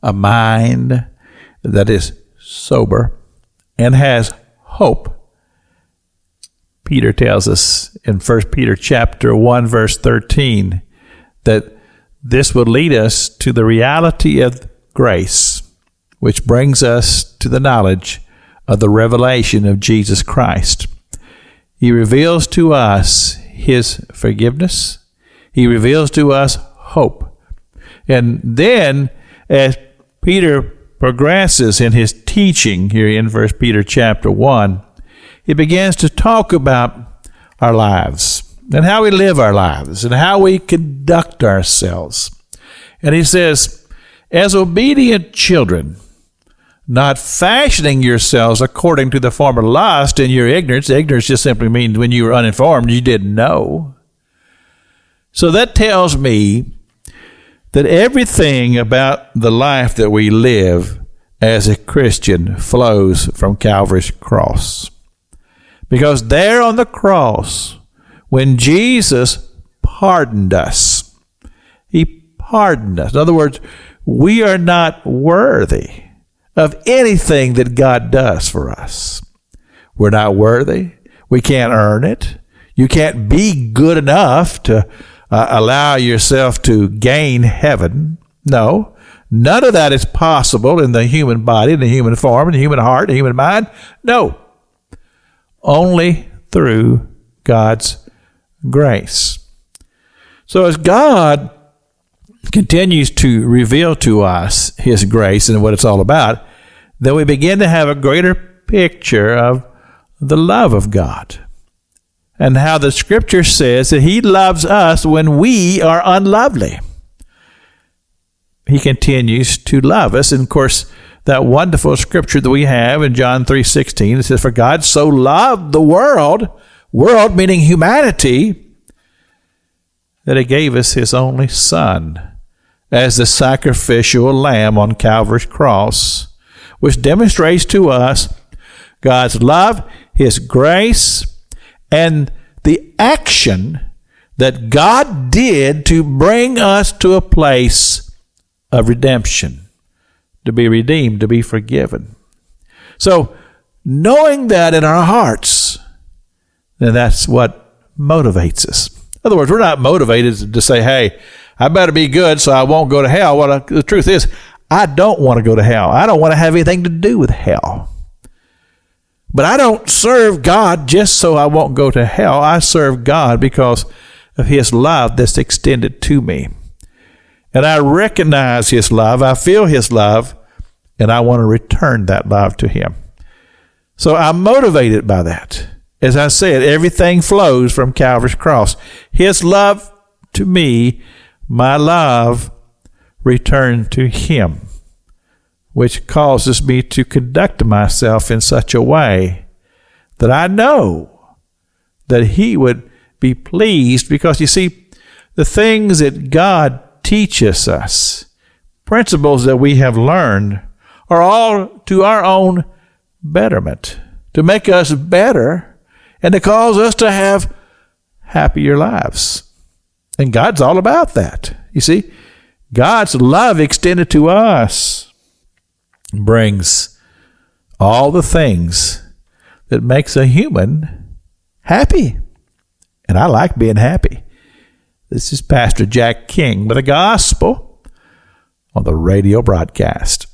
a mind that is sober and has hope. Peter tells us in 1 Peter chapter 1, verse 13, that this will lead us to the reality of grace, which brings us to the knowledge of the revelation of Jesus Christ. He reveals to us his forgiveness. He reveals to us hope. And then, as Peter progresses in his teaching here in 1 Peter chapter 1, he begins to talk about our lives and how we live our lives and how we conduct ourselves. And he says, as obedient children, not fashioning yourselves according to the former lust in your ignorance. Ignorance just simply means when you were uninformed, you didn't know. So that tells me that everything about the life that we live as a Christian flows from Calvary's cross. Because there on the cross, when Jesus pardoned us, he pardoned us. In other words, we are not worthy of anything that God does for us. We're not worthy. We can't earn it. You can't be good enough to allow yourself to gain heaven. No, none of that is possible in the human body, in the human form, in the human heart, in the human mind. No. Only through God's grace. So as God continues to reveal to us his grace and what it's all about, then we begin to have a greater picture of the love of God and how the Scripture says that he loves us when we are unlovely. He continues to love us. And of course, that wonderful scripture that we have in John 3:16, it says, for God so loved the world meaning humanity, that he gave us his only Son as the sacrificial lamb on Calvary's cross, which demonstrates to us God's love, his grace, and the action that God did to bring us to a place of redemption, to be redeemed, to be forgiven. So, knowing that in our hearts, then that's what motivates us. In other words, we're not motivated to say, hey, I better be good so I won't go to hell. Well, the truth is, I don't want to go to hell. I don't want to have anything to do with hell. But I don't serve God just so I won't go to hell. I serve God because of his love that's extended to me. And I recognize his love, I feel his love, and I want to return that love to him. So I'm motivated by that. As I said, everything flows from Calvary's cross. His love to me, my love returned to him, which causes me to conduct myself in such a way that I know that he would be pleased, because you see, the things that God teaches us, principles that we have learned, are all to our own betterment, to make us better and to cause us to have happier lives. And God's all about that. You see, God's love extended to us brings all the things that makes a human happy. And I like being happy. This is Pastor Jack King with the gospel on the radio broadcast.